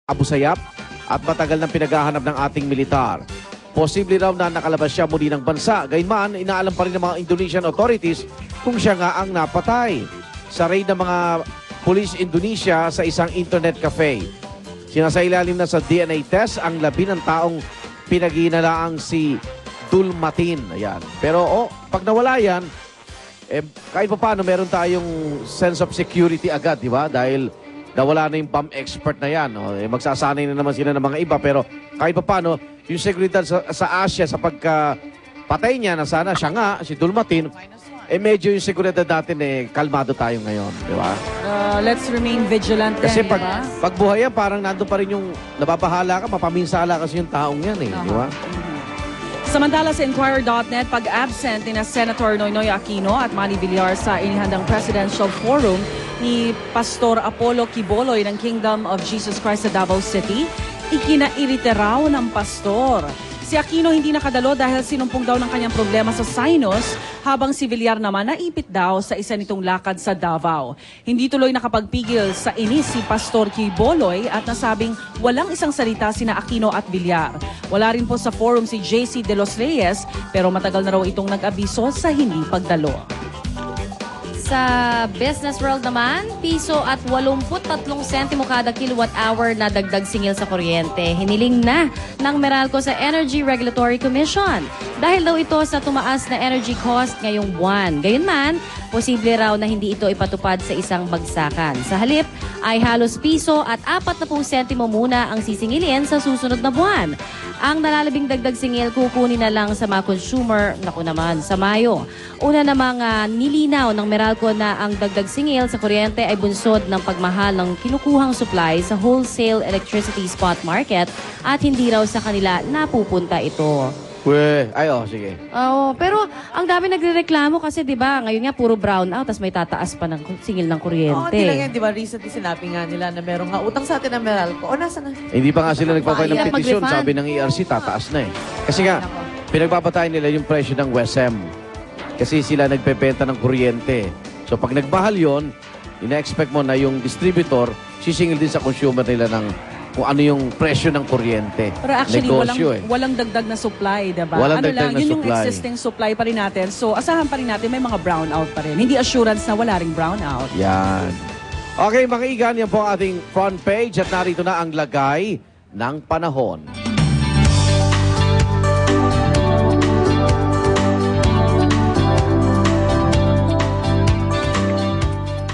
Abu Sayyaf at matagal nang pinaghahanap ng ating militar. Posible raw na nakalabas siya muli ng bansa. Gayunman, inaalam pa rin ng mga Indonesian authorities kung siya nga ang napatay sa raid ng mga Police Indonesia sa isang internet cafe. Sinasailalim na sa DNA test ang labi ng taong pinaginalaang si Dulmatin. Ayan. Pero pag nawala yan, kahit pa paano meron tayong sense of security agad, di ba? Dahil nawala na yung bomb expert na yan. Magsasanay na naman sila ng mga iba. Pero kahit pa paano, yung seguridad sa Asia sa pagkapatay niya na sana siya nga, si Dulmatin, medyo yung seguridad natin kalmado tayo ngayon, di ba? Let's remain vigilant. Kasi pag buhay yan, parang nandun pa rin yung nababahala ka, mapaminsala kasi yung taong yan di ba? Samantala sa Inquirer.net, pag-absent ni Senator Noynoy Aquino at Manny Villar sa inihandang Presidential Forum ni Pastor Apollo Quiboloy ng Kingdom of Jesus Christ sa Davao City, ikinairite raw ng pastor. Si Aquino hindi nakadalo dahil sinumpong daw ng kanyang problema sa sinus, habang si Villar naman naipit daw sa isa nitong lakad sa Davao. Hindi tuloy nakapagpigil sa inis si Pastor Quiboloy at nasabing walang isang salita sina Aquino at Villar. Wala rin po sa forum si JC De Los Reyes, pero matagal na raw itong nag-abiso sa hindi pagdalo. Sa business world naman, piso at 83 sentimo kada kilowatt hour na dagdag singil sa kuryente. Hiniling na ng Meralco sa Energy Regulatory Commission. Dahil daw ito sa tumaas na energy cost ngayong buwan. Gayunman, posible raw na hindi ito ipatupad sa isang bagsakan. Sa halip, ay halos piso at 40 sentimo muna ang sisingilin sa susunod na buwan. Ang nalalabing dagdag singil kukunin na lang sa mga consumer, naku naman, sa Mayo. Una namang nilinaw ng Meralco na ang dagdag singil sa kuryente ay bunsod ng pagmahal ng kinukuhang supply sa wholesale electricity spot market at hindi raw sa kanila napupunta ito. Sige. Pero ang dami nagrereklamo kasi 'di ba, ngayon nga puro brown out tapos may tataas pa ng singil ng kuryente. Hindi lang yan, 'di ba? Recently sinabi nga nila na merong nga utang sa atin ng Meralco. Nasa na? Hindi pa nga sila nagpapay ng petisyon. Sabi ng ERC, tataas na Kasi nga, pinagbabatayan nila yung presyo ng WESM. Kasi sila nagpepenta ng kuryente. So pag nagbahal yon, ina-expect mo na yung distributor sisingil din sa consumer nila ng kung ano yung presyo ng kuryente. Pero actually, negosyo, walang dagdag na supply, diba? Walang dagdag na yun supply. Yung existing supply pa rin natin. So, asahan pa rin natin may mga brownout pa rin. Hindi assurance na wala ring brownout. Yan. Okay, mga igan, yan po ang ating front page at narito na ang lagay ng panahon.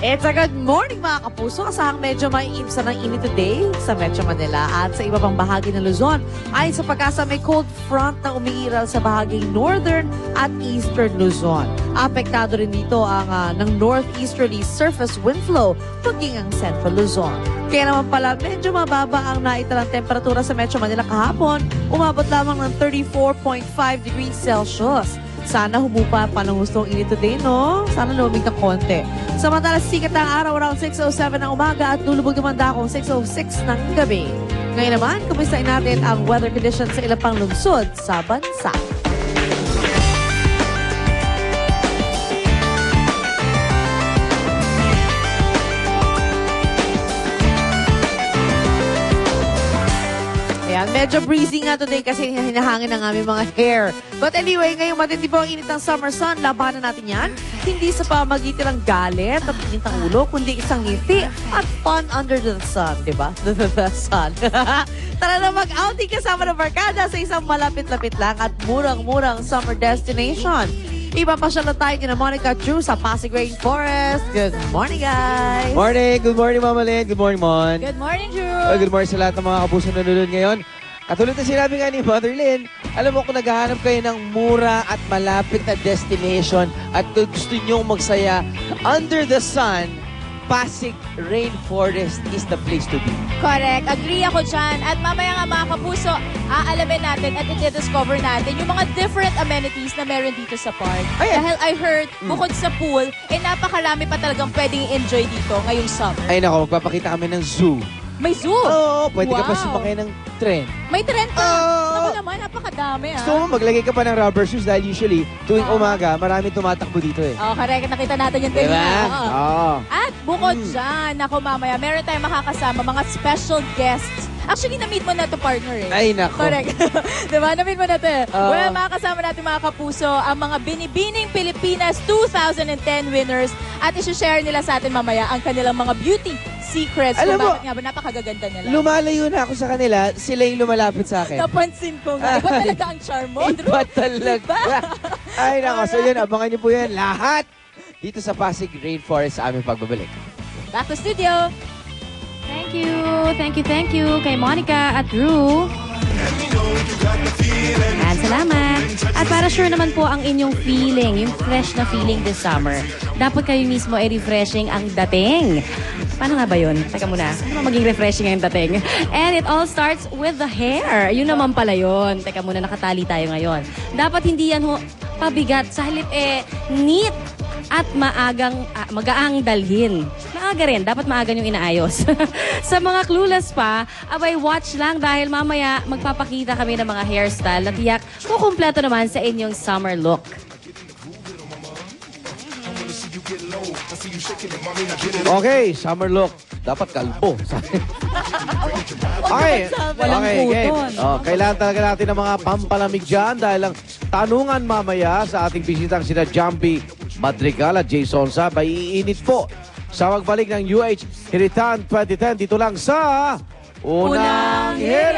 It's a good morning mga kapuso. Kasahang medyo maiimsa ng init today sa Metro Manila at sa iba pang bahagi ng Luzon. Ayon sa pag-asa, may cold front na umiiral sa bahaging northern at eastern Luzon. Apektado rin dito ang ng northeasterly surface wind flow maging ang central Luzon. Kaya naman pala, medyo mababa ang naitalang temperatura sa Metro Manila kahapon. Umabot lamang ng 34.5 degrees Celsius. Sana humupa pa ng gustong init today, no? Sana lumig ng konti. Samantala, sikat ang araw around 6:07 ng umaga at lulubog naman dakong 6:06 ng gabi. Ngayon naman, kumustahin natin ang weather conditions sa ilang pang lungsod sa bansa. Ayan, medyo breezy nga today kasi hinahangin ang aming mga hair. But anyway, ngayong matindi po ang init ng summer sun, labanan natin yan. Hindi sa pamagitan ng galit at init ng ulo, kundi isang ngiti at fun under the sun, di ba? The sun. Tara na mag-outing kasama ng barkada sa isang malapit-lapit lang at murang-murang summer destination. Ipapasyal na tayo kina Monica True sa Pasig Rainforest. Good morning, guys! Morning! Good morning, Mama Lynn. Good morning, Mon. Good morning, Drew! Good morning sa lahat ng mga kapuso na nanonood ngayon. Katulad na sinabi nga ni Mother Lynn, alam mo kung naghahanap kayo ng mura at malapit na destination at gusto nyong magsaya under the sun, Pasig Rainforest is the place to be. Correct. Agree ako dyan. At mamaya nga mga kapuso, aalamin natin at i-discover natin yung mga different amenities na meron dito sa park. Ayan. Dahil I heard, bukod sa pool, napakarami pa talagang pwedeng i-enjoy dito ngayong summer. Ay nako, magpapakita kami ng zoo. May zoo? Oo, pwede ka pa Wow. sumakay ng tren. May trend pa. Oo. Ako naman, napakadami Gusto mo, maglagay ka pa ng rubber shoes dahil usually, tuwing umaga, marami tumatakbo dito eh. Oh, correct. Nakita natin yung Diba? kanina. Oo. Oo. At bukod dyan, ako mamaya, meron tayong makakasama mga special guests Actually, na-meet mo na to partner eh. Ay, nako. Correct. diba? Na-meet mo na to eh. Oo. Well, makakasama natin mga kapuso ang mga Binibining Pilipinas 2010 winners at isi-share nila sa atin mamaya ang kanilang mga beauty secrets. Alam kung mo, bakit nga ba napakagaganda nila. Lumalayo na ako sa kanila, sila yung lumalapit sa akin. Napansin ko nga. Iba talaga ang charm mo, Drew. Iba talaga. Ay, nako. So yun, abangan niyo po yan lahat dito sa Pasig Rainforest sa aming pagbabalik. Back to studio. Thank you. Thank you kay Monica at Drew. Yan, salamat. At para sure naman po ang inyong feeling, yung fresh na feeling this summer, dapat kayo mismo ay refreshing ang dating. Paano nga ba yun? Teka muna. Ano maging refreshing ang dating? And it all starts with the hair. Yun naman pala yun. Teka muna, nakatali tayo ngayon. Dapat hindi yan pabigat. Sa halip neat at magaang dalhin. Maaga rin. Dapat maaga yung inaayos. Sa mga clueless pa, abay watch lang dahil mamaya magpapakita kami ng mga hairstyle na tiyak kukumpleto naman sa inyong summer look. Okay, summer look. Dapat kalbo. Okay, Walang game. puton. Kailangan talaga natin ng mga pampalamig dyan dahil ang tanungan mamaya sa ating bisitang sina Jambi Madrigal at Jason Sa ay iinit po sa magbalik ng UH Hiritan 2010 dito lang sa Unang Hirit.